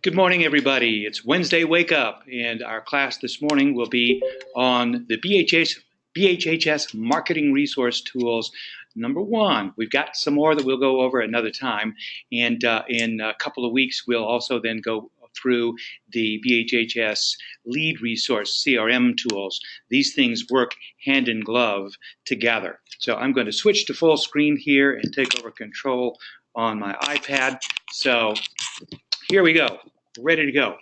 Good morning, everybody. It's Wednesday Wake Up, and our class this morning will be on the BHHS Marketing Resource Tools. Number one, we've got some more that we'll go over another time, and in a couple of weeks, we'll also then go through the BHHS Lead Resource CRM tools. These things work hand in glove together. So I'm going to switch to full screen here and take over control on my iPad. So here we go. Ready to go.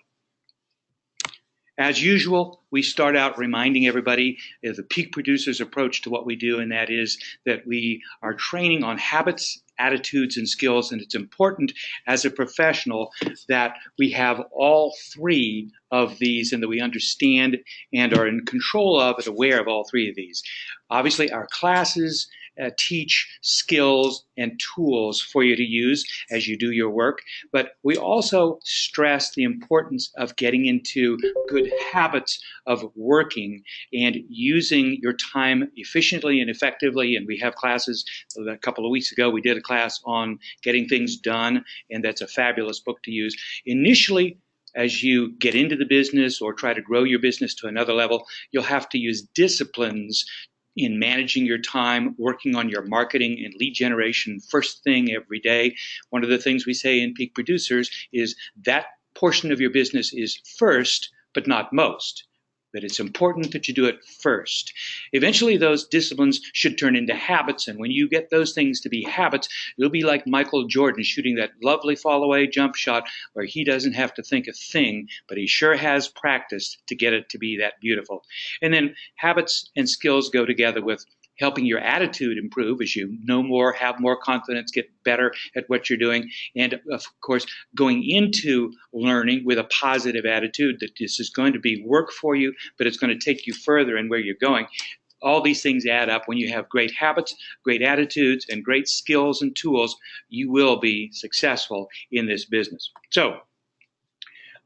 As usual, we start out reminding everybody of the peak producer's approach to what we do, and that is that we are training on habits, attitudes, and skills, and it's important as a professional that we have all three of these and that we understand and are in control of and aware of all three of these. Obviously, our classes teach skills and tools for you to use as you do your work, but we also stress the importance of getting into good habits of working and using your time efficiently and effectively. And we have classes. A couple of weeks ago, we did a class on getting things done, and that's a fabulous book to use. Initially, as you get into the business or try to grow your business to another level, you'll have to use disciplines in managing your time, working on your marketing and lead generation first thing every day. One of the things we say in Peak Producers is that portion of your business is first, but not most. That it's important that you do it first. Eventually, those disciplines should turn into habits, and when you get those things to be habits, you'll be like Michael Jordan shooting that lovely fall-away jump shot where he doesn't have to think a thing, but he sure has practiced to get it to be that beautiful. And then habits and skills go together with helping your attitude improve as you know more, have more confidence, get better at what you're doing, and of course, going into learning with a positive attitude that this is going to be work for you, but it's going to take you further in where you're going. All these things add up. When you have great habits, great attitudes, and great skills and tools, you will be successful in this business. So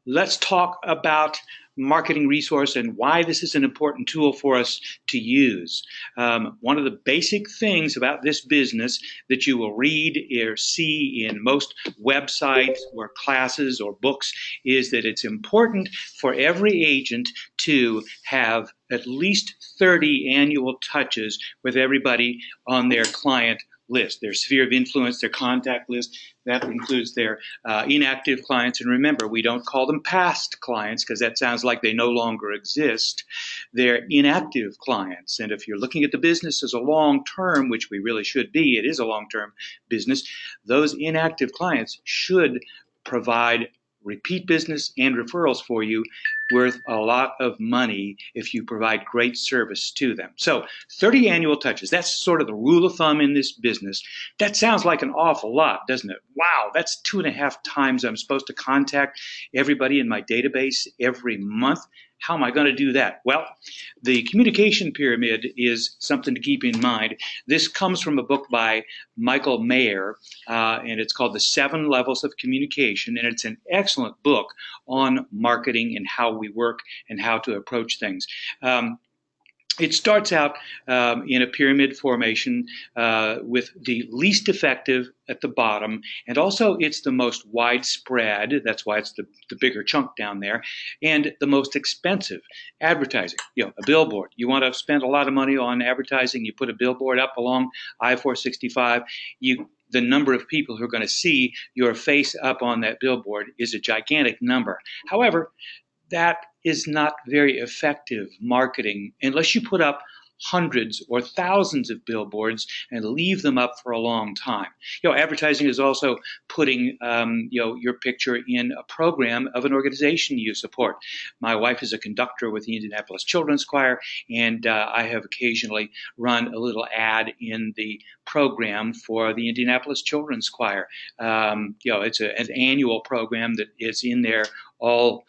let's talk about marketing resource and why this is an important tool for us to use. One of the basic things about this business that you will read or see in most websites or classes or books is that it's important for every agent to have at least 30 annual touches with everybody on their client list, their sphere of influence, their contact list. That includes their inactive clients. And remember, we don't call them past clients because that sounds like they no longer exist. They're inactive clients. And if you're looking at the business as a long-term, which we really should be, it is a long-term business, those inactive clients should provide repeat business and referrals for you worth a lot of money if you provide great service to them. So 30 annual touches, that's sort of the rule of thumb in this business. That sounds like an awful lot, doesn't it? Wow, that's 2.5 times I'm supposed to contact everybody in my database every month. How am I going to do that? Well, the communication pyramid is something to keep in mind. This comes from a book by Michael Mayer, and it's called The 7 Levels of Communication, and it's an excellent book on marketing and how we work and how to approach things. It starts out in a pyramid formation with the least effective at the bottom, and also it's the most widespread, that's why it's the bigger chunk down there, and the most expensive. Advertising, a billboard. You want to spend a lot of money on advertising, you put a billboard up along I-465, the number of people who are going to see your face up on that billboard is a gigantic number. However, that is not very effective marketing unless you put up hundreds or thousands of billboards and leave them up for a long time. Advertising is also putting your picture in a program of an organization you support. My wife is a conductor with the Indianapolis Children's Choir, and I have occasionally run a little ad in the program for the Indianapolis Children's Choir. It's an annual program that is in there all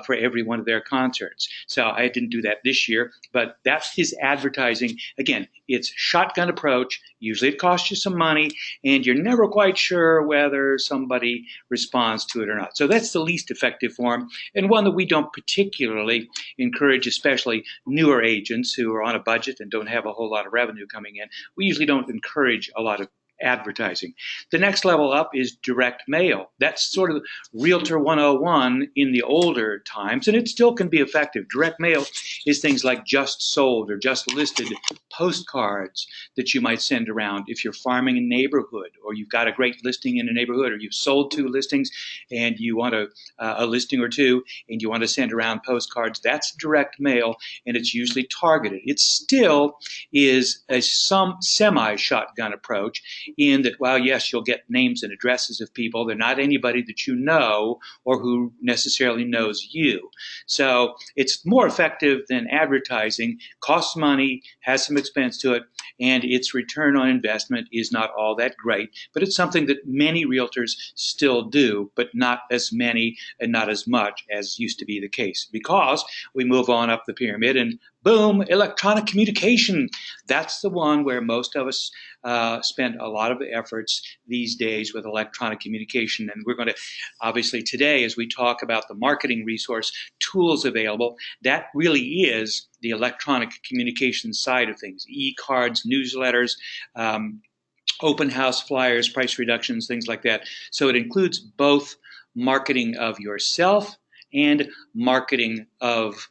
for every one of their concerts. So I didn't do that this year, but that's his advertising. Again, it's shotgun approach. Usually it costs you some money, and you're never quite sure whether somebody responds to it or not. So that's the least effective form, and one that we don't particularly encourage, especially newer agents who are on a budget and don't have a whole lot of revenue coming in. We usually don't encourage a lot of advertising. The next level up is direct mail. That's sort of Realtor 101 in the older times, and it still can be effective. Direct mail is things like just sold or just listed postcards that you might send around if you're farming a neighborhood, or you've got a great listing in a neighborhood, or you've sold 2 listings and you want a listing or 2 and you want to send around postcards. That's direct mail, and it's usually targeted. It still is a semi-shotgun approach in that, while yes, you'll get names and addresses of people, they're not anybody that you know or who necessarily knows you. So it's more effective than advertising, costs money, has some expense to it, and its return on investment is not all that great. But it's something that many realtors still do, but not as many and not as much as used to be the case, because we move on up the pyramid and boom, electronic communication. That's the one where most of us spend a lot of efforts these days with electronic communication. And we're going to, obviously today, as we talk about the marketing resource tools available, that really is the electronic communication side of things. E-cards, newsletters, open house flyers, price reductions, things like that. So it includes both marketing of yourself and marketing of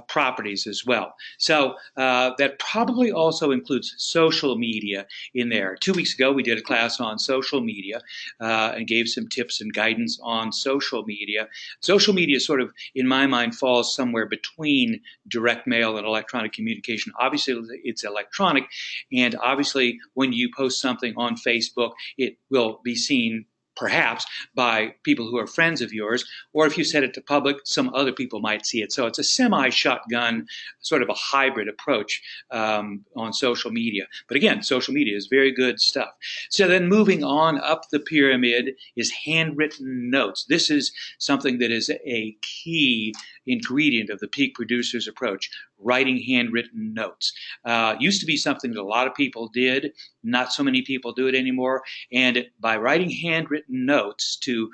properties as well. So that probably also includes social media in there. 2 weeks ago, we did a class on social media and gave some tips and guidance on social media. Social media sort of, in my mind, falls somewhere between direct mail and electronic communication. Obviously, it's electronic, and obviously, when you post something on Facebook, it will be seen perhaps by people who are friends of yours, or if you set it to public, some other people might see it. So it's a semi-shotgun, sort of a hybrid approach on social media. But again, social media is very good stuff. So then moving on up the pyramid is handwritten notes. This is something that is a key ingredient of the peak producers approach, writing handwritten notes. Used to be something that a lot of people did. Not so many people do it anymore. And by writing handwritten notes to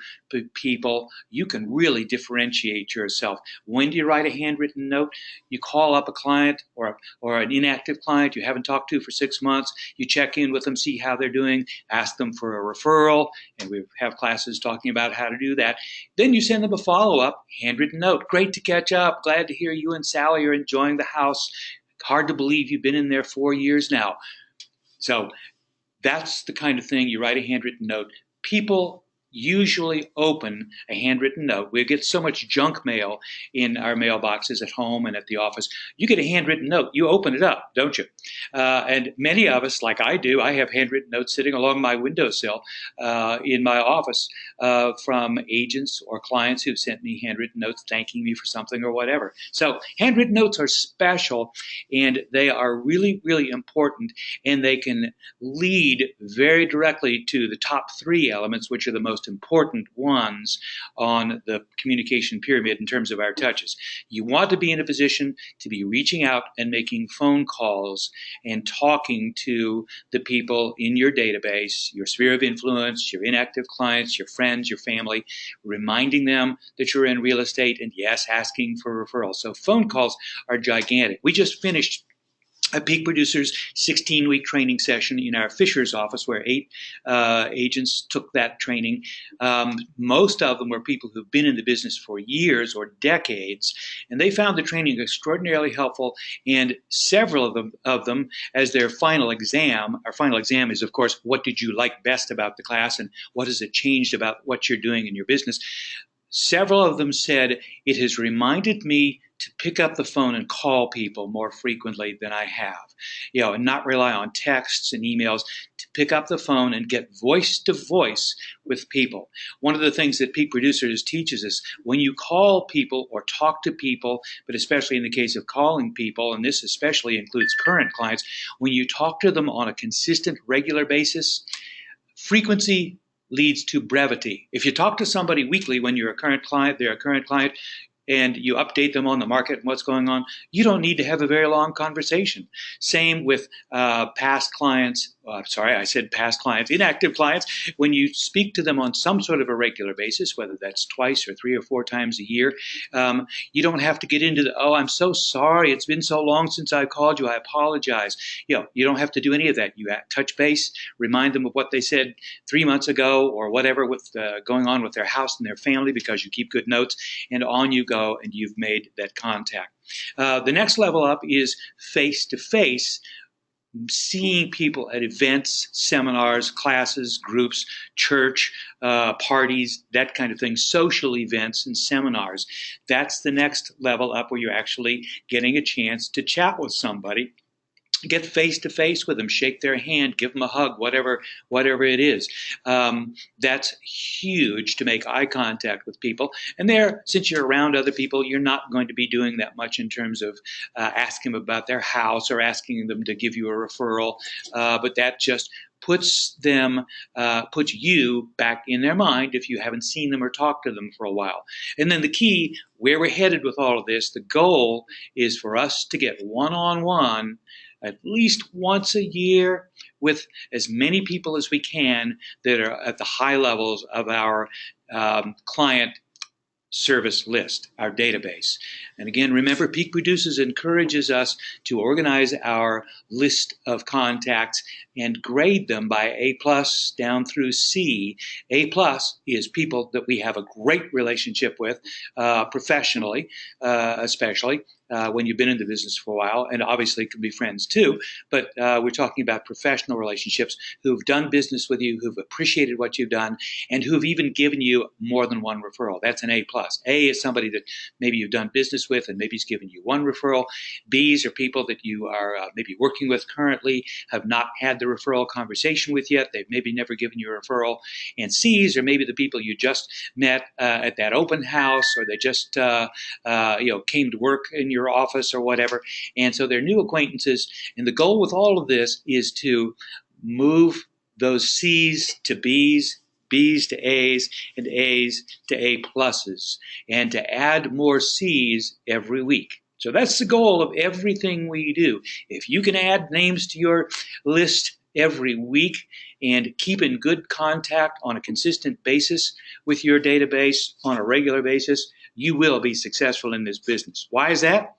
people, you can really differentiate yourself. When do you write a handwritten note? You call up a client or an inactive client you haven't talked to for 6 months. You check in with them, see how they're doing, ask them for a referral, and we have classes talking about how to do that. Then you send them a follow-up handwritten note. Great to catch up. Glad to hear you and Sally are enjoying the house. Hard to believe you've been in there 4 years now. So that's the kind of thing you write a handwritten note. People usually open a handwritten note. We get so much junk mail in our mailboxes at home and at the office. You get a handwritten note, you open it up, don't you? And many of us, like I do, I have handwritten notes sitting along my windowsill in my office from agents or clients who've sent me handwritten notes thanking me for something or whatever. So handwritten notes are special, and they are really, really important, and they can lead very directly to the top 3 elements, which are the most important ones on the communication pyramid in terms of our touches. You want to be in a position to be reaching out and making phone calls and talking to the people in your database, your sphere of influence, your inactive clients, your friends, your family, reminding them that you're in real estate, and yes, asking for referrals. So phone calls are gigantic. We just finished a Peak Producers 16-week training session in our Fisher's office where 8 agents took that training. Most of them were people who've been in the business for years or decades, and they found the training extraordinarily helpful, and several of them as their final exam. Our final exam is, of course, what did you like best about the class and what has it changed about what you're doing in your business? Several of them said, it has reminded me to pick up the phone and call people more frequently than I have, and not rely on texts and emails, to pick up the phone and get voice to voice with people. One of the things that Peak Producers teaches us, when you call people or talk to people, but especially in the case of calling people, and this especially includes current clients, when you talk to them on a consistent, regular basis, frequency leads to brevity. If you talk to somebody weekly when you're a current client, they're a current client, and you update them on the market and what's going on, you don't need to have a very long conversation. Same with past clients. Sorry, I said past clients, inactive clients. When you speak to them on some sort of a regular basis, whether that's twice or 3 or 4 times a year, you don't have to get into the, oh, I'm so sorry, it's been so long since I called you, I apologize. You don't have to do any of that. You touch base, remind them of what they said 3 months ago or whatever with going on with their house and their family, because you keep good notes, and on you go, and you've made that contact. The next level up is face-to-face, seeing people at events, seminars, classes, groups, church, parties, that kind of thing, social events and seminars. That's the next level up, where you're actually getting a chance to chat with somebody. Get face-to-face with them, shake their hand, give them a hug, whatever it is. That's huge, to make eye contact with people. And there, since you're around other people, you're not going to be doing that much in terms of asking them about their house or asking them to give you a referral. But that just puts you back in their mind if you haven't seen them or talked to them for a while. And then the key, where we're headed with all of this, the goal is for us to get one-on-one at least once a year with as many people as we can that are at the high levels of our client service list, our database. And again, remember, Peak Produces encourages us to organize our list of contacts and grade them by A+ down through C. A+ is people that we have a great relationship with, professionally, especially. When you've been in the business for a while, and obviously can be friends too, but we're talking about professional relationships who've done business with you, who've appreciated what you've done, and who've even given you more than one referral. That's an A+. A is somebody that maybe you've done business with and maybe he's given you one referral. B's are people that you are maybe working with currently, have not had the referral conversation with yet. They've maybe never given you a referral. And C's are maybe the people you just met at that open house, or they just came to work in your office or whatever, and so they're new acquaintances. And the goal with all of this is to move those C's to B's, B's to A's, and A's to A+, and to add more C's every week. So that's the goal of everything we do. If you can add names to your list every week and keep in good contact on a consistent basis with your database on a regular basis, you will be successful in this business. Why is that?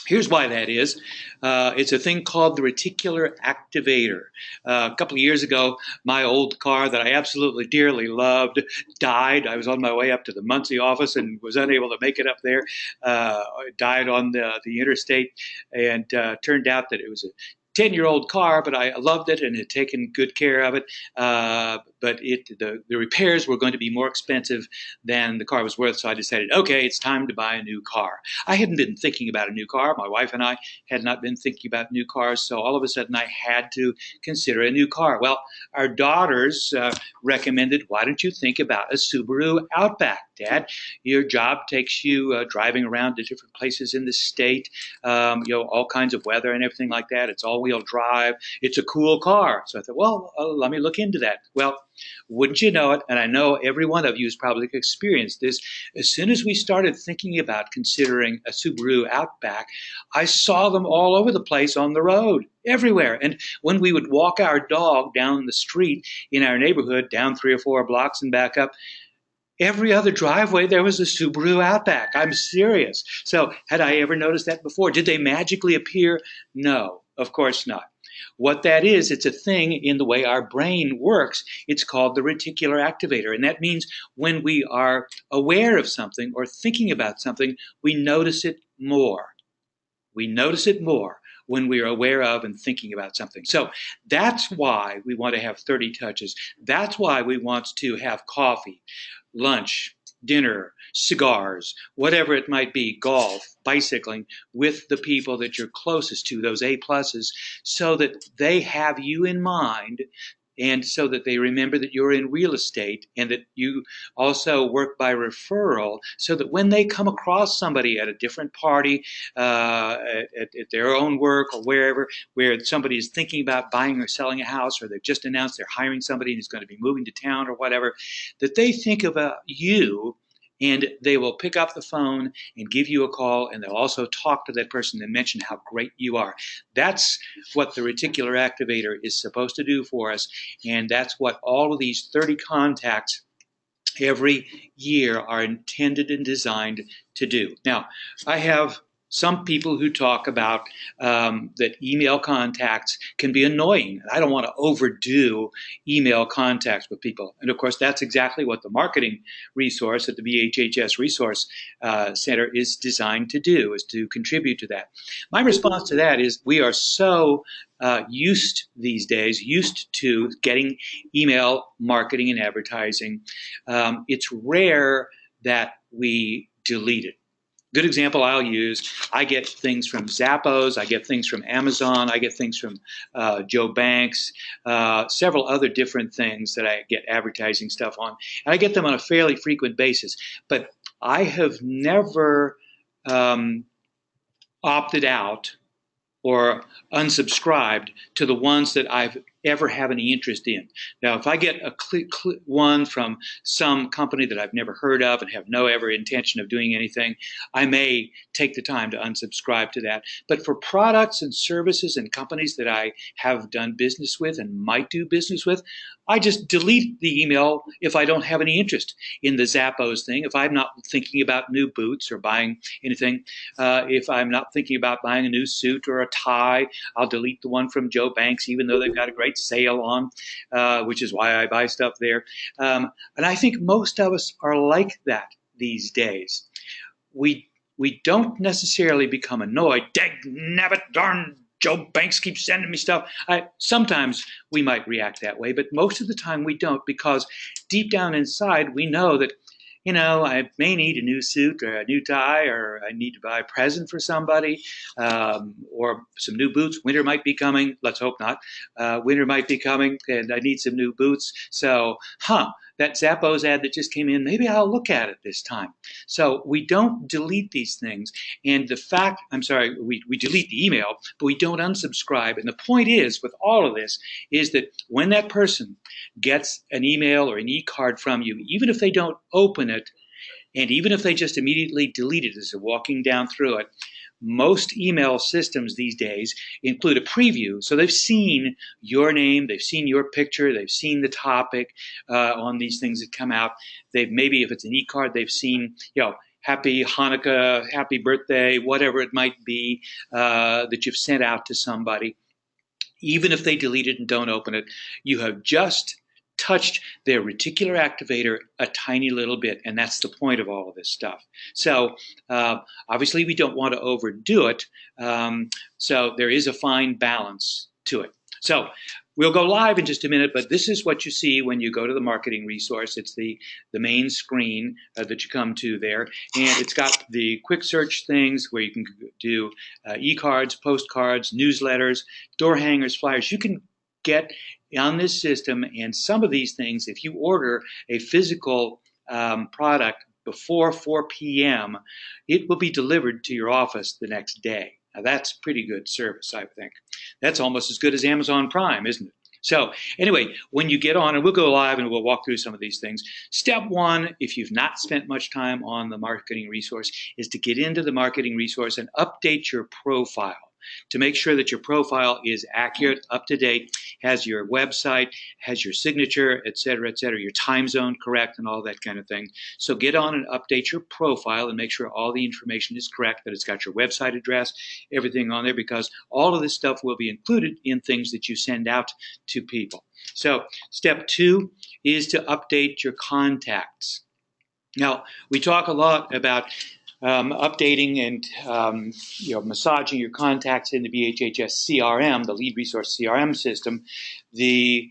Here's why that is. It's a thing called the reticular activator. A couple of years ago, my old car that I absolutely dearly loved died. I was on my way up to the Muncie office and was unable to make it up there. Died on the interstate, and turned out that it was a 10-year-old car, but I loved it and had taken good care of it. But the repairs were going to be more expensive than the car was worth, so I decided, okay, it's time to buy a new car. I hadn't been thinking about a new car. My wife and I had not been thinking about new cars, so all of a sudden I had to consider a new car. Well, our daughters recommended, why don't you think about a Subaru Outback, Dad? Your job takes you driving around to different places in the state, all kinds of weather and everything like that. It's all-wheel drive. It's a cool car. So I thought, well, let me look into that. Well, wouldn't you know it, and I know every one of you has probably experienced this, as soon as we started thinking about considering a Subaru Outback, I saw them all over the place on the road, everywhere. And when we would walk our dog down the street in our neighborhood, down 3 or 4 blocks and back up, every other driveway there was a Subaru Outback. I'm serious. So had I ever noticed that before? Did they magically appear? No, of course not. What that is, it's a thing in the way our brain works. It's called the reticular activator. And that means when we are aware of something or thinking about something, we notice it more. We notice it more when we are aware of and thinking about something. So that's why we want to have 30 touches. That's why we want to have coffee, lunch, dinner, cigars, whatever it might be, golf, bicycling, with the people that you're closest to, those A+, so that they have you in mind, and so that they remember that you're in real estate and that you also work by referral, so that when they come across somebody at a different party, at their own work or wherever, where somebody is thinking about buying or selling a house, or they've just announced they're hiring somebody who's going to be moving to town or whatever, that they think about you and they will pick up the phone and give you a call, and they'll also talk to that person and mention how great you are. That's what the reticular activator is supposed to do for us, and that's what all of these 30 contacts every year are intended and designed to do. Now, I have some people who talk about that email contacts can be annoying. I don't want to overdo email contacts with people. And of course, that's exactly what the marketing resource at the BHHS Resource Center is designed to do, is to contribute to that. My response to that is we are so used these days, used to getting email marketing and advertising. It's rare that we delete it. Good example I'll use, I get things from Zappos, I get things from Amazon, I get things from Joe Banks, several other different things that I get advertising stuff on. And I get them on a fairly frequent basis. But I have never opted out or unsubscribed to the ones that I've ever have any interest in. Now, if I get a one from some company that I've never heard of and have no ever intention of doing anything, I may take the time to unsubscribe to that. But for products and services and companies that I have done business with and might do business with, I just delete the email if I don't have any interest in the Zappos thing, if I'm not thinking about new boots or buying anything, if I'm not thinking about buying a new suit or a tie, I'll delete the one from Joe Banks, even though they've got a great sale on, which is why I buy stuff there. And I think most of us are like that these days. We don't necessarily become annoyed. Dag nabbit, darn Joe Banks keeps sending me stuff. Sometimes we might react that way, but most of the time we don't, because deep down inside we know that, you know, I may need a new suit or a new tie, or I need to buy a present for somebody, or some new boots. Winter might be coming. Let's hope not. Winter might be coming, and I need some new boots. So, that Zappos ad that just came in, maybe I'll look at it this time. So we don't delete these things. And the fact, we delete the email, but we don't unsubscribe. And the point is, with all of this, is that when that person gets an email or an e-card from you, even if they don't open it, and even if they just immediately delete it as they're walking down through it, most email systems these days include a preview. So they've seen your name, they've seen your picture, they've seen the topic on these things that come out. They've maybe, if it's an e-card, they've seen, Happy Hanukkah, happy birthday, whatever it might be that you've sent out to somebody. Even if they delete it and don't open it, you have just touched their reticular activator a tiny little bit, and that's the point of all of this stuff. So obviously we don't want to overdo it, so there is a fine balance to it. So we'll go live in just a minute, but this is what you see when you go to the marketing resource. It's the main screen that you come to there, and it's got the quick search things where you can do e-cards, postcards, newsletters, door hangers, flyers. You can get on this system, and some of these things, if you order a physical product before 4 p.m., it will be delivered to your office the next day. Now, that's pretty good service, I think. That's almost as good as Amazon Prime, isn't it? So anyway, when you get on, and we'll go live and we'll walk through some of these things. Step one, if you've not spent much time on the marketing resource, is to get into the marketing resource and update your profile to make sure that your profile is accurate, up to date, has your website, has your signature, et cetera, your time zone correct, and all that kind of thing. So get on and update your profile and make sure all the information is correct, that it's got your website address, everything on there, because all of this stuff will be included in things that you send out to people. So step two is to update your contacts. Now, we talk a lot about updating and massaging your contacts in the BHHS CRM, the lead resource CRM system. The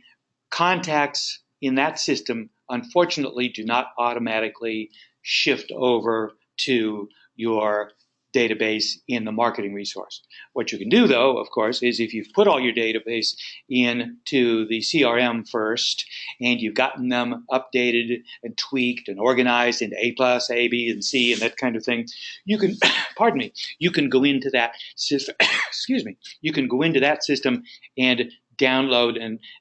contacts in that system, unfortunately, do not automatically shift over to your database in the marketing resource. What you can do, though, of course, is if you've put all your database into the CRM first, and you've gotten them updated and tweaked and organized into A+, A, B, and C, and that kind of thing, you can, pardon me, you can go into that system, excuse me, you can go into that system and download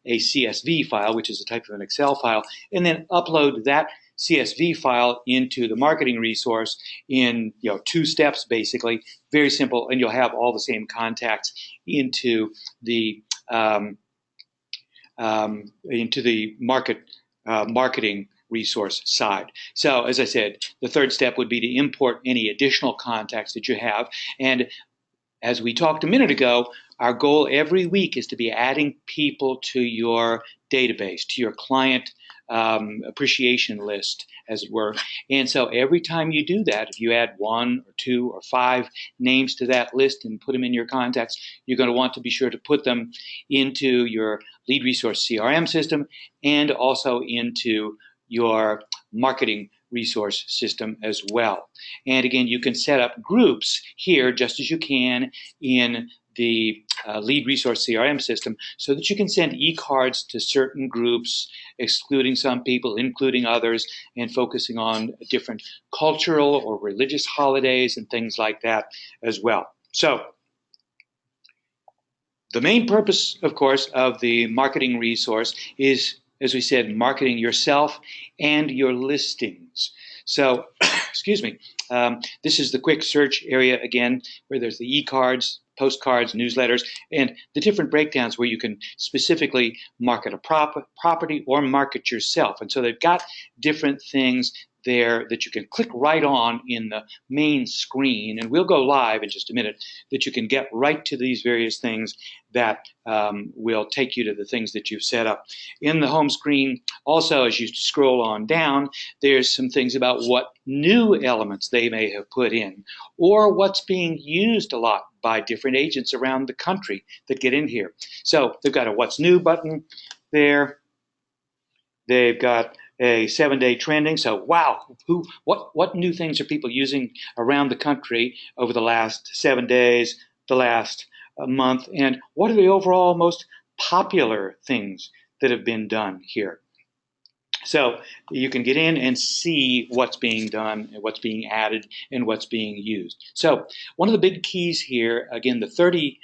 a CSV file, which is a type of an Excel file, and then upload that CSV file into the marketing resource in 2 steps, basically. Very simple, and you'll have all the same contacts into the marketing resource side. So as I said, the third step would be to import any additional contacts that you have. And as we talked a minute ago, our goal every week is to be adding people to your database, to your client appreciation list, as it were. And so every time you do that, if you add 1 or 2 or 5 names to that list and put them in your contacts, you're going to want to be sure to put them into your lead resource CRM system and also into your marketing resource system as well. And again, you can set up groups here just as you can in the lead resource CRM system so that you can send e-cards to certain groups, excluding some people, including others, and focusing on different cultural or religious holidays and things like that as well. So the main purpose, of course, of the marketing resource is, as we said, marketing yourself and your listings. So, excuse me, this is the quick search area again, where there's the e-cards, postcards, newsletters, and the different breakdowns where you can specifically market a property or market yourself. And so they've got different things there that you can click right on in the main screen, and we'll go live in just a minute, that you can get right to these various things that will take you to the things that you've set up. In the home screen, also, as you scroll on down, there's some things about what new elements they may have put in, or what's being used a lot by different agents around the country that get in here. So they've got a What's New button there. They've got a 7-day trending. So wow, what new things are people using around the country over the last 7 days, the last month, and what are the overall most popular things that have been done here? So you can get in and see what's being done and what's being added and what's being used. So one of the big keys here, again, the 30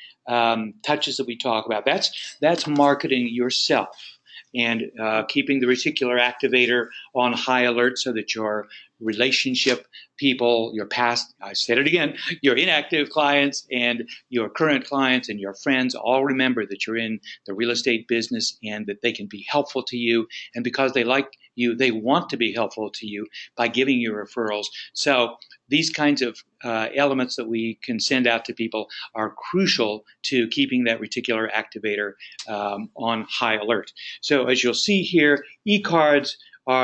touches that we talk about, that's marketing yourself and keeping the reticular activator on high alert so that your relationship people, your past, I said it again, your inactive clients and your current clients and your friends all remember that you're in the real estate business and that they can be helpful to you. And because they like you, they want to be helpful to you by giving you referrals. So these kinds of elements that we can send out to people are crucial to keeping that reticular activator on high alert. So as you'll see here, e-cards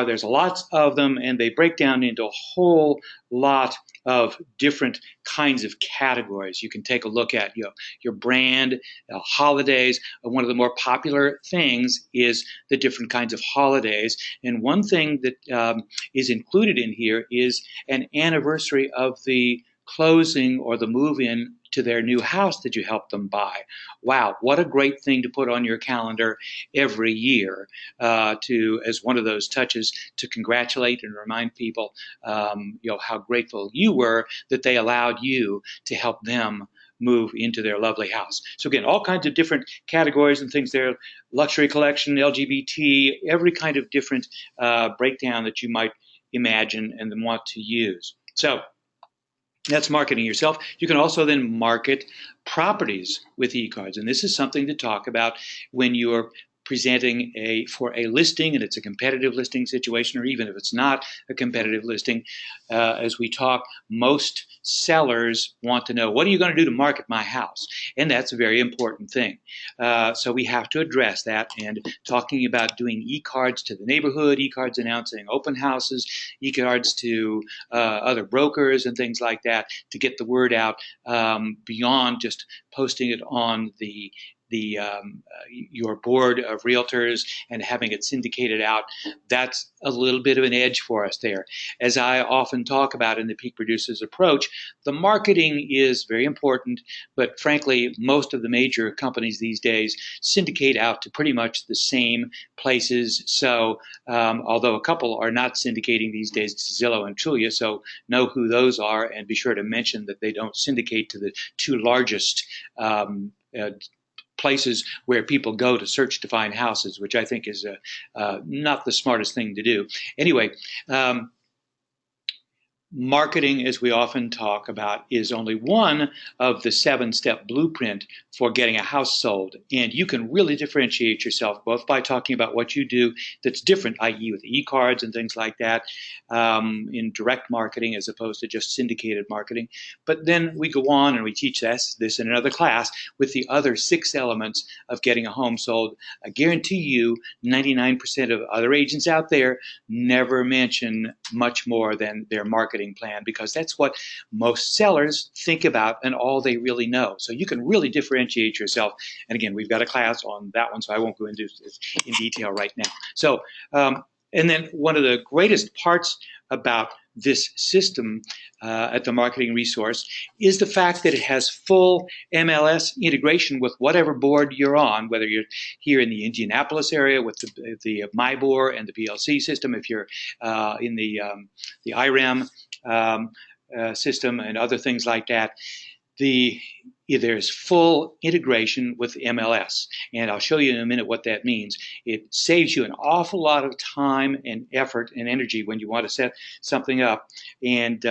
there's lots of them, and they break down into a whole lot of different kinds of categories. You can take a look at your brand, holidays. One of the more popular things is the different kinds of holidays. And one thing that is included in here is an anniversary of the closing or the move-in to their new house that you helped them buy. Wow, what a great thing to put on your calendar every year as one of those touches to congratulate and remind people how grateful you were that they allowed you to help them move into their lovely house. So again, all kinds of different categories and things there, luxury collection, LGBT, every kind of different breakdown that you might imagine and then want to use. So that's marketing yourself. You can also then market properties with e-cards. And this is something to talk about when you're presenting for a listing and it's a competitive listing situation, or even if it's not a competitive listing. As we talk, most sellers want to know, what are you going to do to market my house? And that's a very important thing. So we have to address that, and talking about doing e-cards to the neighborhood, e-cards announcing open houses, e-cards to other brokers and things like that to get the word out beyond just posting it on your board of realtors and having it syndicated out. That's a little bit of an edge for us there. As I often talk about in the Peak Producers approach, the marketing is very important, but frankly, most of the major companies these days syndicate out to pretty much the same places. So although a couple are not syndicating these days to Zillow and Trulia, so know who those are and be sure to mention that they don't syndicate to the two largest places where people go to search to find houses, which I think is not the smartest thing to do. Anyway, marketing, as we often talk about, is only one of the 7-step blueprint for getting a house sold. And you can really differentiate yourself both by talking about what you do that's different, i.e. with e-cards and things like that, in direct marketing as opposed to just syndicated marketing. But then we go on and we teach this in another class with the other 6 elements of getting a home sold. I guarantee you 99% of other agents out there never mention much more than their marketing plan, because that's what most sellers think about and all they really know. So you can really differentiate yourself. And again, we've got a class on that one, so I won't go into this in detail right now. So, and then one of the greatest parts about this system at the marketing resource is the fact that it has full MLS integration with whatever board you're on, whether you're here in the Indianapolis area with the MyBoard and the PLC system, if you're in the IRAM system and other things like that. There's full integration with MLS, and I'll show you in a minute what that means. It saves you an awful lot of time and effort and energy when you want to set something up, and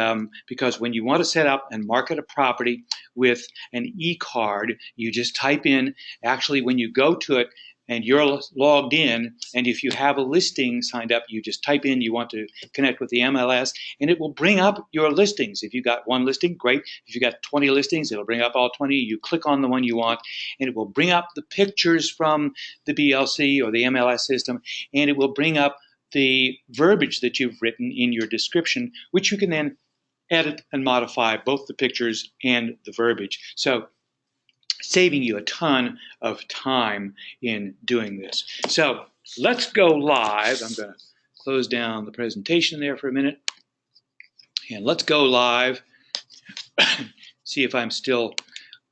because when you want to set up and market a property with an e-card, you just type in, actually when you go to it, and you're logged in, and if you have a listing signed up, you just type in you want to connect with the MLS, and it will bring up your listings. If you got one listing, great. If you got 20 listings, it'll bring up all 20. You click on the one you want, and it will bring up the pictures from the BLC or the MLS system, and it will bring up the verbiage that you've written in your description, which you can then edit and modify, both the pictures and the verbiage. So saving you a ton of time in doing this. So let's go live. I'm going to close down the presentation there for a minute. And let's go live. See if I'm still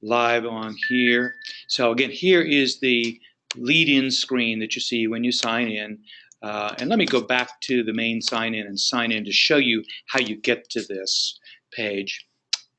live on here. So again, here is the lead-in screen that you see when you sign in. And let me go back to the main sign-in and sign in to show you how you get to this page.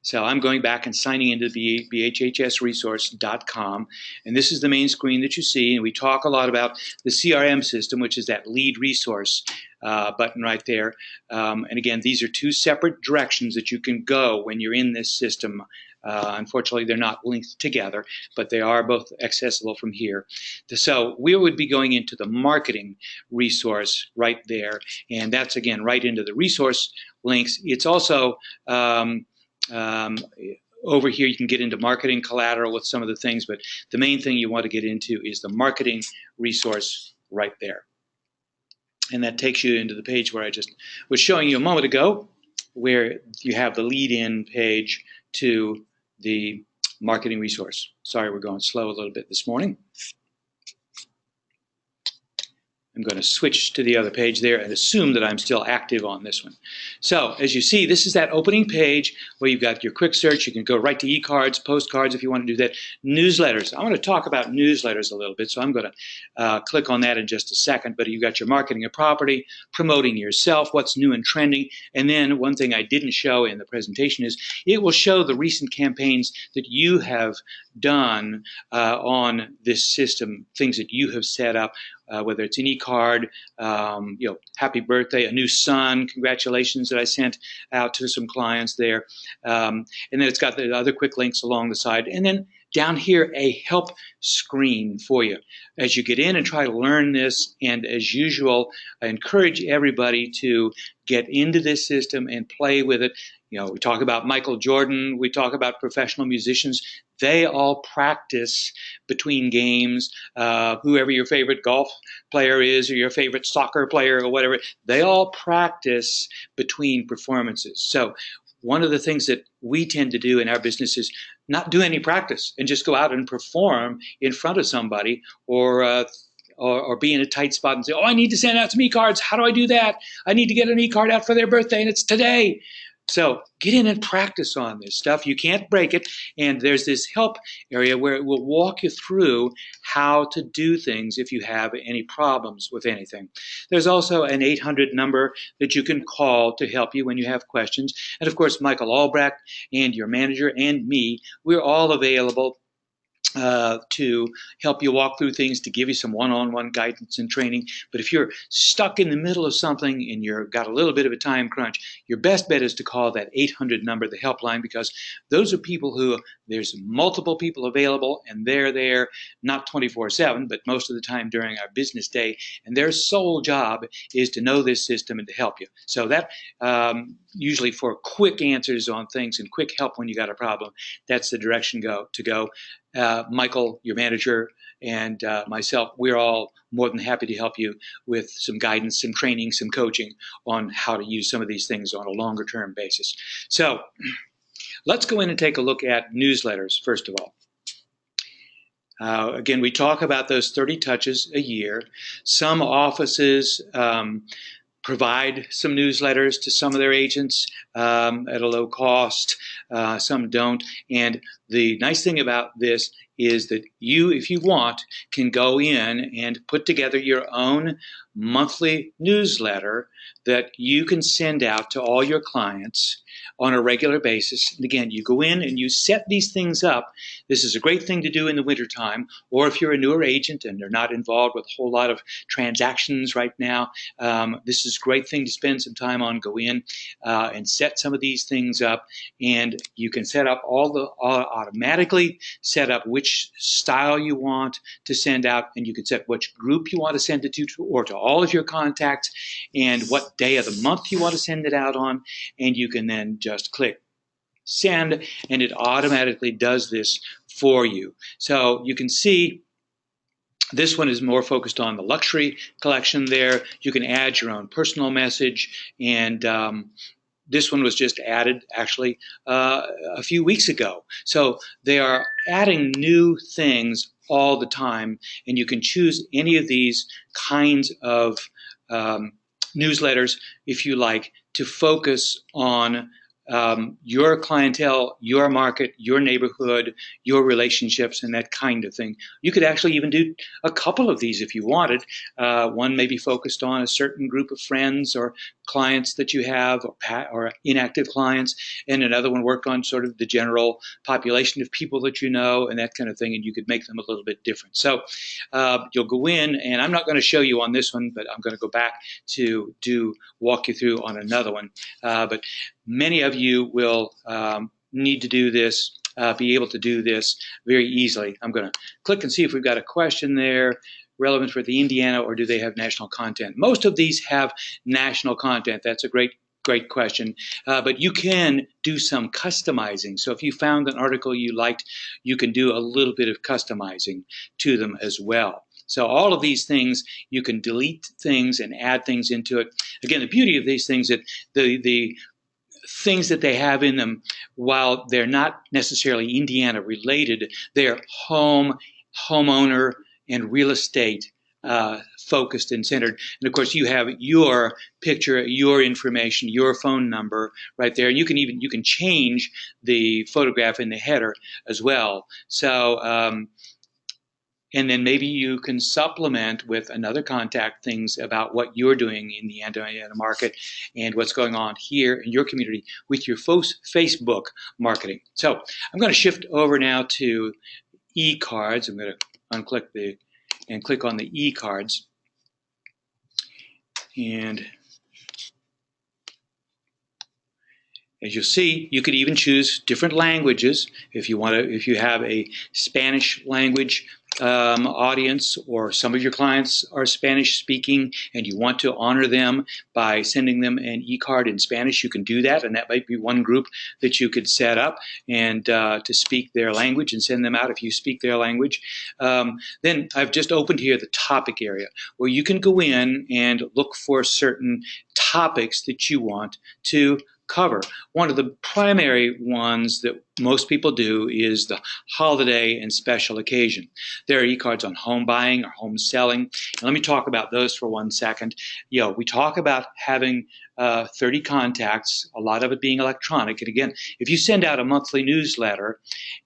So I'm going back and signing into the BHHSresource.com, and this is the main screen that you see, and we talk a lot about the CRM system, which is that lead resource button right there. And again, these are 2 separate directions that you can go when you're in this system. Unfortunately, they're not linked together, but they are both accessible from here. So we would be going into the marketing resource right there, and that's, again, right into the resource links. It's also over here you can get into marketing collateral with some of the things, but the main thing you want to get into is the marketing resource right there. And that takes you into the page where I just was showing you a moment ago, where you have the lead-in page to the marketing resource. Sorry, we're going slow a little bit this morning. I'm going to switch to the other page there and assume that I'm still active on this one. So as you see, this is that opening page where you've got your quick search. You can go right to e-cards, postcards if you want to do that. Newsletters. I want to talk about newsletters a little bit, so I'm going to click on that in just a second. But you've got your marketing a property, promoting yourself, what's new and trending. And then one thing I didn't show in the presentation is it will show the recent campaigns that you have done on this system, things that you have set up. Whether it's an e-card, happy birthday, a new son, congratulations that I sent out to some clients there. And then it's got the other quick links along the side. And then down here, a help screen for you as you get in and try to learn this. And as usual, I encourage everybody to get into this system and play with it. You know, we talk about Michael Jordan, we talk about professional musicians. They all practice between games, whoever your favorite golf player is or your favorite soccer player or whatever, they all practice between performances. So one of the things that we tend to do in our business is not do any practice and just go out and perform in front of somebody or be in a tight spot and say, oh, I need to send out some e-cards. How do I do that? I need to get an e-card out for their birthday and it's today. So get in and practice on this stuff. You can't break it. And there's this help area where it will walk you through how to do things if you have any problems with anything. There's also an 800 number that you can call to help you when you have questions. And of course, Michael Albrecht and your manager and me, we're all available to help you walk through things, to give you some one-on-one guidance and training. But if you're stuck in the middle of something and you've got a little bit of a time crunch, your best bet is to call that 800 number, the helpline, because those are people who, there's multiple people available, and they're there not 24/7, but most of the time during our business day, and their sole job is to know this system and to help you. So that usually for quick answers on things and quick help when you got a problem, that's the direction to go. Michael, your manager, and myself, we're all more than happy to help you with some guidance, some training, some coaching on how to use some of these things on a longer term basis. So let's go in and take a look at newsletters, first of all. Again, we talk about those 30 touches a year. Some offices provide some newsletters to some of their agents at a low cost. Some don't. And the nice thing about this is that you, if you want, can go in and put together your own monthly newsletter that you can send out to all your clients on a regular basis. And again, you go in and you set these things up. This is a great thing to do in the wintertime, or if you're a newer agent and they're not involved with a whole lot of transactions right now, this is a great thing to spend some time on. Go in and set some of these things up, and you can set up automatically set up which style you want to send out, and you can set which group you want to send it to, or to all of your contacts, and what day of the month you want to send it out on, and you can then just click send, and it automatically does this for you. So you can see this one is more focused on the luxury collection there. You can add your own personal message, and this one was just added actually a few weeks ago. So they are adding new things all the time, and you can choose any of these kinds of newsletters, if you like, to focus on your clientele, your market, your neighborhood, your relationships, and that kind of thing. You could actually even do a couple of these if you wanted. One may be focused on a certain group of friends or clients that you have, or inactive clients, and another one worked on sort of the general population of people that you know and that kind of thing, and you could make them a little bit different. So you'll go in, and I'm not going to show you on this one, but I'm going to go back to walk you through on another one. But many of you will need to do this, be able to do this very easily. I'm going to click and see if we've got a question there relevant for the Indiana, or do they have national content? Most of these have national content. That's a great question. But you can do some customizing. So if you found an article you liked, you can do a little bit of customizing to them as well. So all of these things, you can delete things and add things into it. Again, the beauty of these things, that the things that they have in them, while they're not necessarily Indiana related, they're homeowner, and real estate focused and centered. And of course, you have your picture, your information, your phone number right there. And you can change the photograph in the header as well. So and then maybe you can supplement with another contact things about what you're doing in the Indiana market and what's going on here in your community with your Facebook marketing. So I'm going to shift over now to e-cards. I'm going to unclick and click on the e-cards. And as you'll see, you could even choose different languages if you want to. If you have a Spanish language audience, or some of your clients are Spanish speaking and you want to honor them by sending them an e-card in Spanish, you can do that, and that might be one group that you could set up and to speak their language and send them out if you speak their language. Then I've just opened here the topic area where you can go in and look for certain topics that you want to cover. One of the primary ones that most people do is the holiday and special occasion. There are e-cards on home buying or home selling. And let me talk about those for 1 second. We talk about having 30 contacts, a lot of it being electronic. And again, if you send out a monthly newsletter,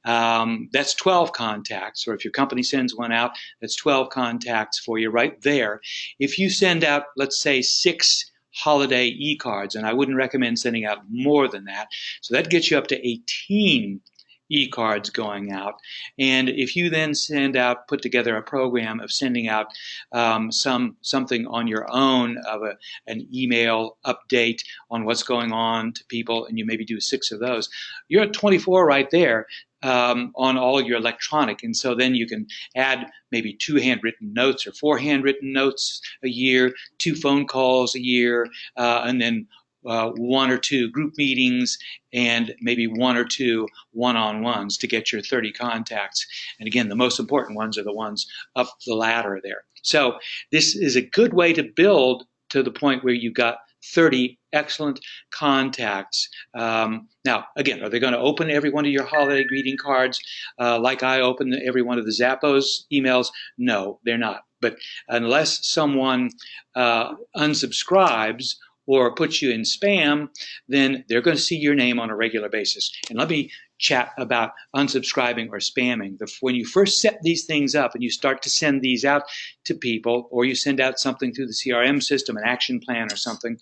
that's 12 contacts. Or if your company sends one out, that's 12 contacts for you right there. If you send out, let's say, 6 holiday e-cards, and I wouldn't recommend sending out more than that. So that gets you up to 18 e-cards going out. And if you then put together a program of sending out something on your own of an email update on what's going on to people, and you maybe do 6 of those, you're at 24 right there on all your electronic. And so then you can add maybe 2 handwritten notes or 4 handwritten notes a year, 2 phone calls a year, and then 1 or 2 group meetings, and maybe 1 or 2 one-on-ones to get your 30 contacts. And again, the most important ones are the ones up the ladder there. So this is a good way to build to the point where you've got 30 excellent contacts. Now, again, are they going to open every one of your holiday greeting cards like I open every one of the Zappos emails? No, they're not. But unless someone unsubscribes or puts you in spam, then they're going to see your name on a regular basis. And let me chat about unsubscribing or spamming. When you first set these things up and you start to send these out to people, or you send out something through the CRM system, an action plan or something,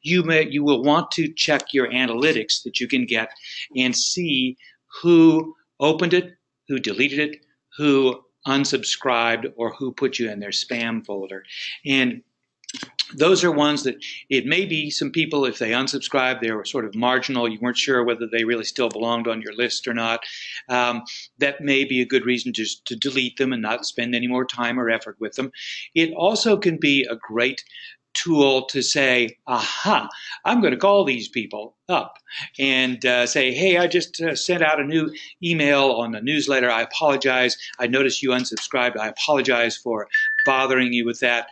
you will want to check your analytics that you can get and see who opened it, who deleted it, who unsubscribed, or who put you in their spam folder. And those are ones that it may be some people, if they unsubscribed, they were sort of marginal. You weren't sure whether they really still belonged on your list or not. That may be a good reason just to delete them and not spend any more time or effort with them. It also can be a great tool to say, aha, I'm going to call these people up and say, hey, I just sent out a new email on the newsletter. I apologize. I noticed you unsubscribed. I apologize for bothering you with that.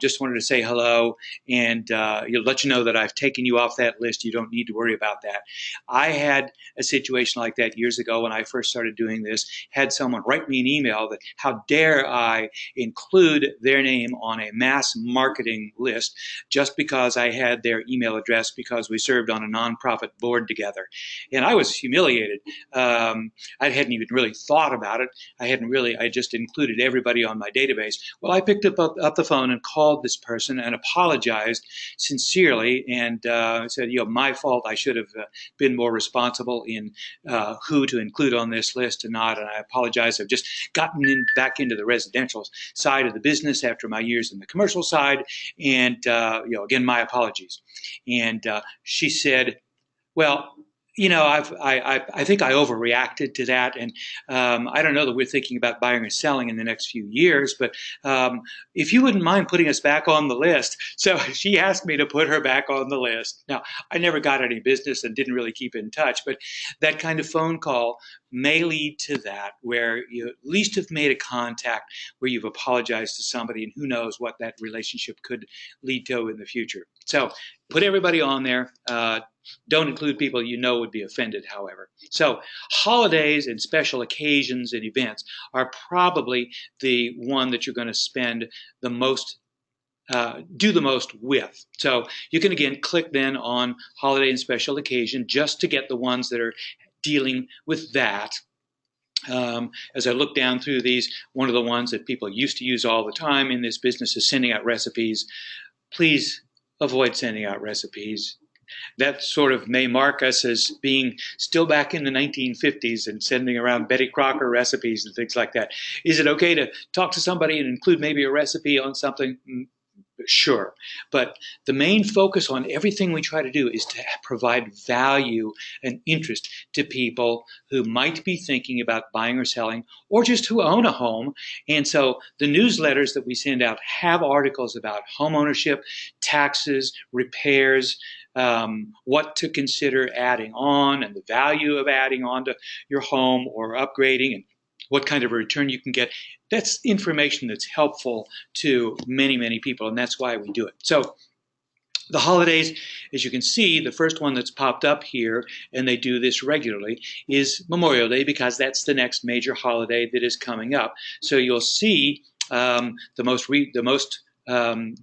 Just wanted to say hello and let you know that I've taken you off that list. You don't need to worry about that. I had a situation like that years ago when I first started doing this. Had someone write me an email that how dare I include their name on a mass marketing list just because I had their email address because we served on a nonprofit board together. And I was humiliated. I hadn't even really thought about it. I just included everybody on my database. Well, I picked up the phone and called this person and apologized sincerely and said, my fault. I should have been more responsible in who to include on this list and not. And I apologize. I've just gotten back into the residential side of the business after my years in the commercial side. And, again, my apologies. And she said, well, I think I overreacted to that, and I don't know that we're thinking about buying or selling in the next few years, but if you wouldn't mind putting us back on the list. So she asked me to put her back on the list. Now, I never got any business and didn't really keep in touch, but that kind of phone call may lead to that, where you at least have made a contact, where you've apologized to somebody, and who knows what that relationship could lead to in the future. So put everybody on there. Don't include people you know would be offended, however. So holidays and special occasions and events are probably the one that you're going to spend the most, do the most with. So you can, again, click then on holiday and special occasion just to get the ones that are dealing with that. As I look down through these, one of the ones that people used to use all the time in this business is sending out recipes. Please avoid sending out recipes. That sort of may mark us as being still back in the 1950s and sending around Betty Crocker recipes and things like that. Is it okay to talk to somebody and include maybe a recipe on something? Sure. But the main focus on everything we try to do is to provide value and interest to people who might be thinking about buying or selling, or just who own a home. And so the newsletters that we send out have articles about home ownership, taxes, repairs, what to consider adding on, and the value of adding on to your home or upgrading, and what kind of a return you can get. That's information that's helpful to many, many people, and that's why we do it. So the holidays, as you can see, the first one that's popped up here, and they do this regularly, is Memorial Day, because that's the next major holiday that is coming up. So you'll see the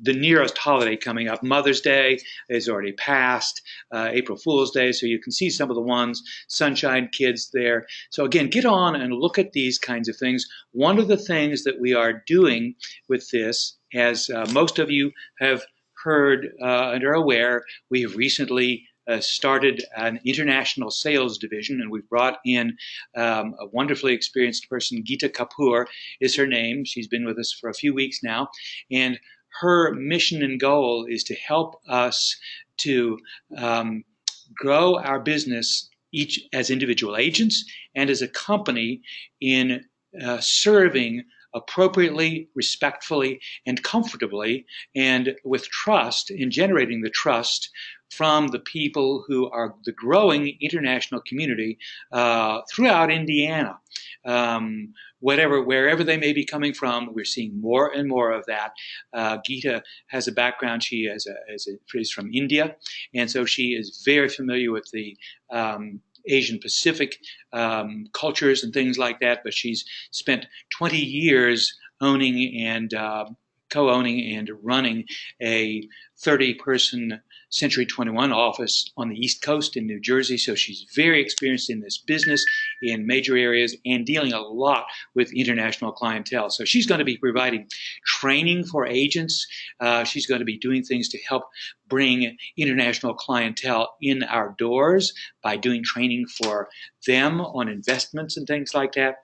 nearest holiday coming up. Mother's Day is already passed, April Fool's Day, so you can see some of the ones, Sunshine Kids there. So again, get on and look at these kinds of things. One of the things that we are doing with this, as most of you have heard and are aware, we have recently started an international sales division, and we've brought in a wonderfully experienced person. Geeta Kapoor is her name. She's been with us for a few weeks now, and her mission and goal is to help us to grow our business each as individual agents and as a company in serving appropriately, respectfully, and comfortably, and with trust, in generating the trust from the people who are the growing international community throughout Indiana. Wherever they may be coming from, we're seeing more and more of that. Geeta has a background. She is from India, and so she is very familiar with the Asian Pacific cultures and things like that, but she's spent 20 years owning and co-owning and running a 30-person Century 21 office on the East Coast in New Jersey. So she's very experienced in this business in major areas and dealing a lot with international clientele. So she's going to be providing training for agents. She's going to be doing things to help bring international clientele in our doors by doing training for them on investments and things like that.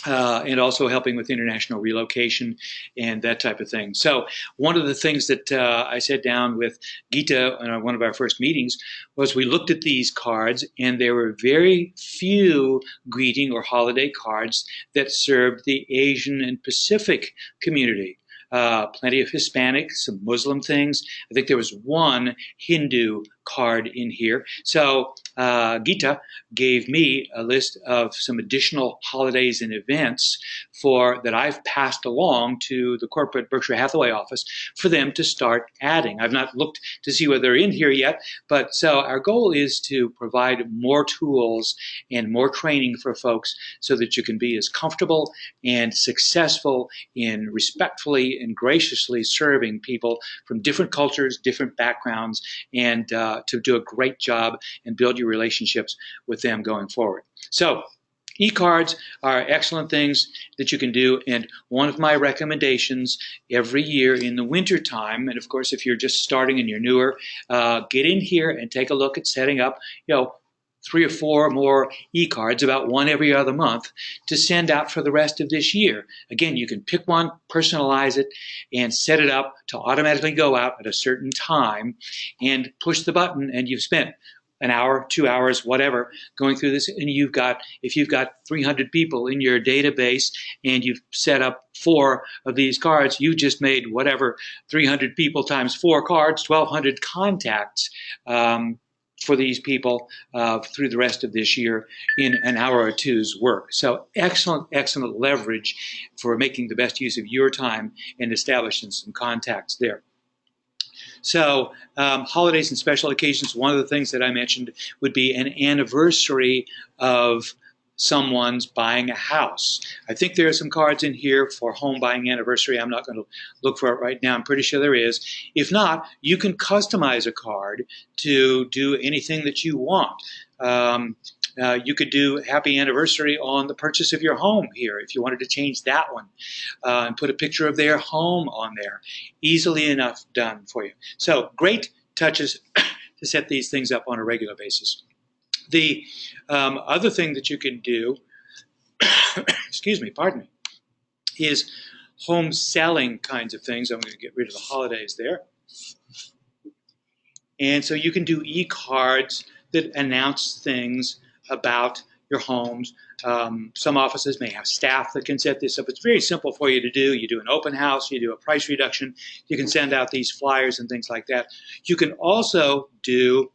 And also helping with international relocation and that type of thing. So one of the things that I sat down with Geeta in one of our first meetings was we looked at these cards, and there were very few greeting or holiday cards that served the Asian and Pacific community. Plenty of Hispanic, some Muslim things. I think there was one Hindu card in here. So Geeta gave me a list of some additional holidays and events that I've passed along to the corporate Berkshire Hathaway office for them to start adding. I've not looked to see whether they're in here yet, but so our goal is to provide more tools and more training for folks so that you can be as comfortable and successful in respectfully and graciously serving people from different cultures, different backgrounds, and to do a great job and build your relationships with them going forward. So e-cards are excellent things that you can do, and one of my recommendations every year in the winter time, and of course if you're just starting and you're newer, get in here and take a look at setting up 3 or 4 more e-cards, about one every other month, to send out for the rest of this year. Again, you can pick one, personalize it, and set it up to automatically go out at a certain time, and push the button, and you've spent an hour, 2 hours, whatever, going through this, and if you've got 300 people in your database and you've set up 4 of these cards, you just made whatever 300 people times 4 cards, 1,200 contacts for these people through the rest of this year in an hour or two's work. So excellent, excellent leverage for making the best use of your time and establishing some contacts there. So holidays and special occasions, one of the things that I mentioned would be an anniversary of someone's buying a house. I think there are some cards in here for home buying anniversary. I'm not going to look for it right now. I'm pretty sure there is. If not, you can customize a card to do anything that you want. You could do happy anniversary on the purchase of your home here if you wanted to change that one and put a picture of their home on there. Easily enough done for you. So great touches to set these things up on a regular basis. The other thing that you can do, excuse me, pardon me, is home selling kinds of things. I'm going to get rid of the holidays there. And so you can do e-cards that announce things about your homes. Some offices may have staff that can set this up. It's very simple for you to do. You do an open house, you do a price reduction, you can send out these flyers and things like that. You can also do,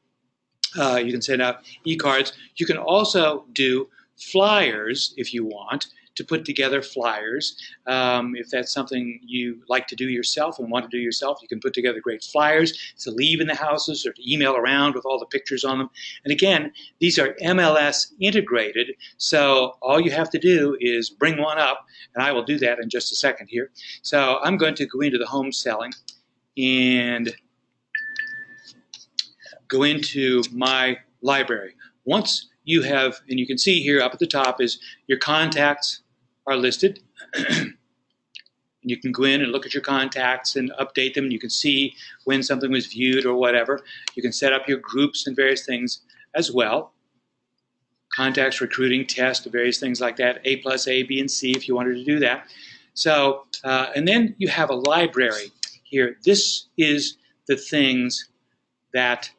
you can send out e-cards. You can also do flyers if you want, to put together flyers. If that's something you like to do yourself and want to do yourself, you can put together great flyers to leave in the houses or to email around with all the pictures on them. And again, these are MLS integrated, so all you have to do is bring one up, and I will do that in just a second here. So I'm going to go into the home selling and go into my library. Once you have, and you can see here up at the top is your contacts are listed. And you can go in and look at your contacts and update them. You can see when something was viewed or whatever. You can set up your groups and various things as well. Contacts, recruiting, test, various things like that. A plus, A, B, and C if you wanted to do that. So, and then you have a library here. This is the things that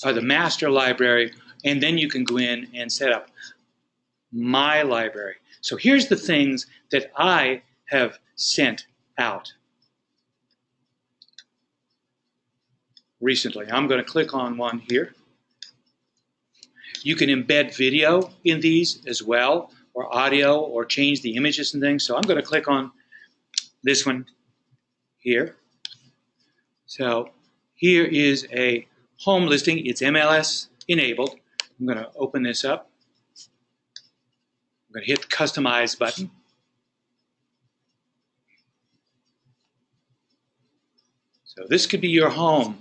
are the master library, and then you can go in and set up my library. So here's the things that I have sent out recently. I'm going to click on one here. You can embed video in these as well, or audio, or change the images and things. So I'm going to click on this one here. So here is a home listing. It's MLS enabled. I'm going to open this up. I'm going to hit the Customize button. So this could be your home.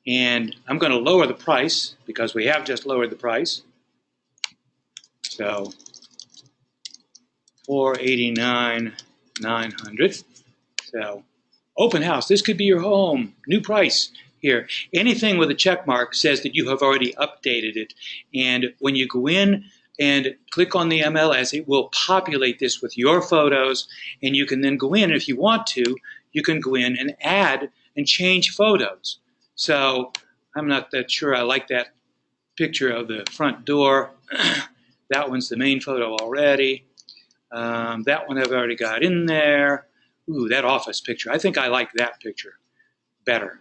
And I'm going to lower the price because we have just lowered the price. So $489,900. So open house. This could be your home. New price here. Anything with a check mark says that you have already updated it. And when you go in and click on the MLS, it will populate this with your photos. And you can then go in, if you want to, you can go in and add and change photos. So I'm not that sure I like that picture of the front door. That one's the main photo already. That one I've already got in there. Ooh, that office picture. I think I like that picture better.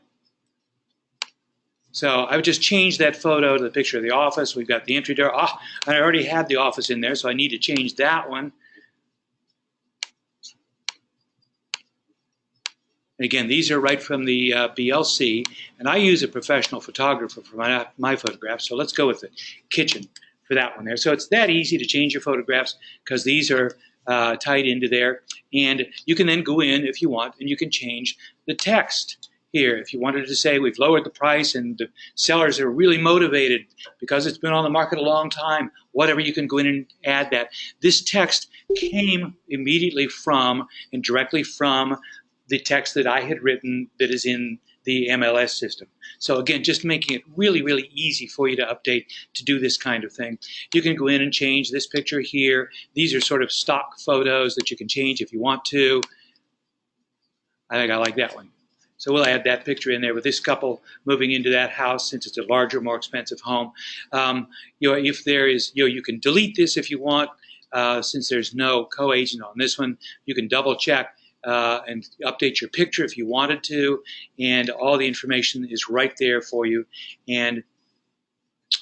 So I would just change that photo to the picture of the office. We've got the entry door. Ah, I already had the office in there, so I need to change that one. And again, these are right from the BLC, and I use a professional photographer for my photographs, so let's go with the kitchen for that one there. So it's that easy to change your photographs because these are tied into there. And you can then go in if you want, and you can change the text here. If you wanted to say we've lowered the price and the sellers are really motivated because it's been on the market a long time, whatever, you can go in and add that. This text came immediately from and directly from the text that I had written that is in the MLS system. So again, just making it really, really easy for you to update, to do this kind of thing. You can go in and change this picture here. These are sort of stock photos that you can change if you want to. I think I like that one. So we'll add that picture in there with this couple moving into that house since it's a larger, more expensive home. If there is, you can delete this if you want. Since there's no co-agent on this one, you can double check and update your picture if you wanted to, and all the information is right there for you. And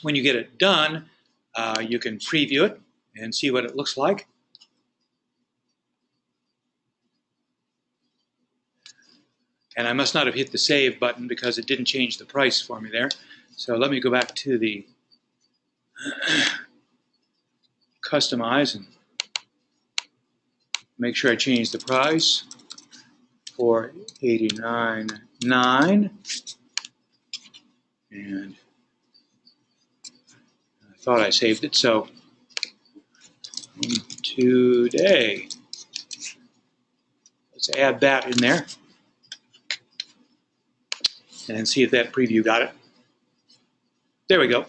when you get it done, you can preview it and see what it looks like. And I must not have hit the save button because it didn't change the price for me there. So let me go back to the customize and make sure I change the price for $489,900. And I thought I saved it, so today, let's add that in there and see if that preview got it. There we go.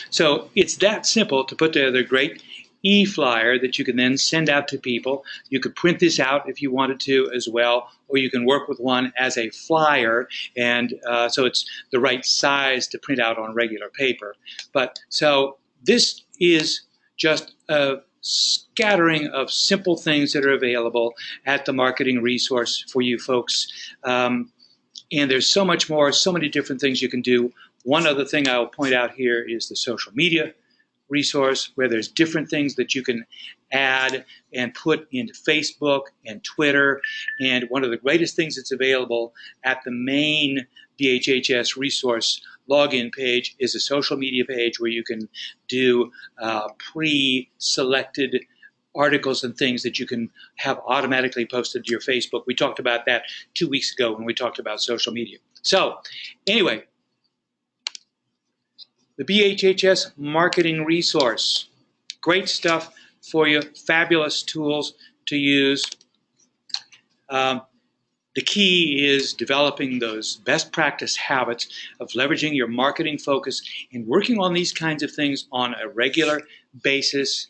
So it's that simple to put together a great e-flyer that you can then send out to people. You could print this out if you wanted to as well, or you can work with one as a flyer, and so it's the right size to print out on regular paper. But so this is just a scattering of simple things that are available at the marketing resource for you folks. And there's so much more, so many different things you can do. One other thing I'll point out here is the social media resource, where there's different things that you can add and put into Facebook and Twitter. And one of the greatest things that's available at the main BHHS resource login page is a social media page where you can do pre-selected articles and things that you can have automatically posted to your Facebook. We talked about that 2 weeks ago when we talked about social media. So anyway, the BHHS marketing resource. Great stuff for you, fabulous tools to use. Um, the key is developing those best practice habits of leveraging your marketing focus and working on these kinds of things on a regular basis,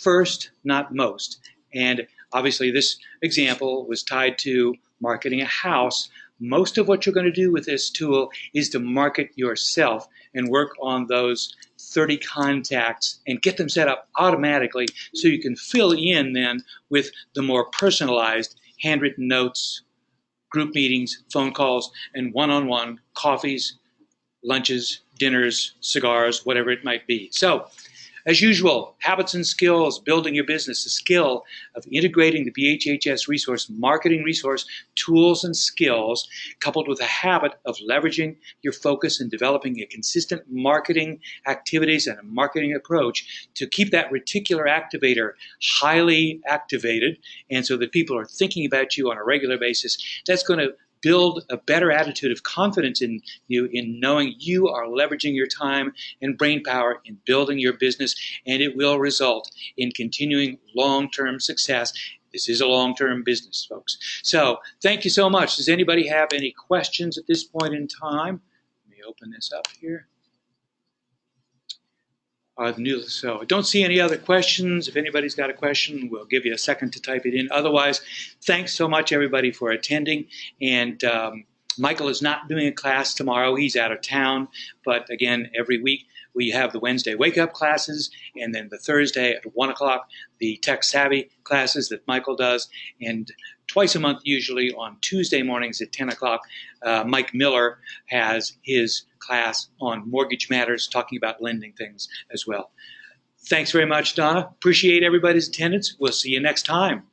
first, not most. And obviously, this example was tied to marketing a house. Most of what you're going to do with this tool is to market yourself and work on those 30 contacts and get them set up automatically so you can fill in then with the more personalized handwritten notes, group meetings, phone calls, and one-on-one coffees, lunches, dinners, cigars, whatever it might be. So, as usual, habits and skills, building your business, the skill of integrating the BHHS resource, marketing resource, tools and skills, coupled with a habit of leveraging your focus and developing a consistent marketing activities and a marketing approach to keep that reticular activator highly activated, and so that people are thinking about you on a regular basis. That's going to build a better attitude of confidence in you, in knowing you are leveraging your time and brain power in building your business, and it will result in continuing long-term success. This is a long-term business, folks. So thank you so much. Does anybody have any questions at this point in time? Let me open this up here. So I don't see any other questions. If anybody's got a question, we'll give you a second to type it in. Otherwise, thanks so much, everybody, for attending. And Michael is not doing a class tomorrow. He's out of town. But again, every week we have the Wednesday wake-up classes, and then the Thursday at 1 o'clock, the Tech Savvy classes that Michael does. And twice a month, usually on Tuesday mornings at 10 o'clock, Mike Miller has his class on mortgage matters, talking about lending things as well. Thanks very much, Donna. Appreciate everybody's attendance. We'll see you next time.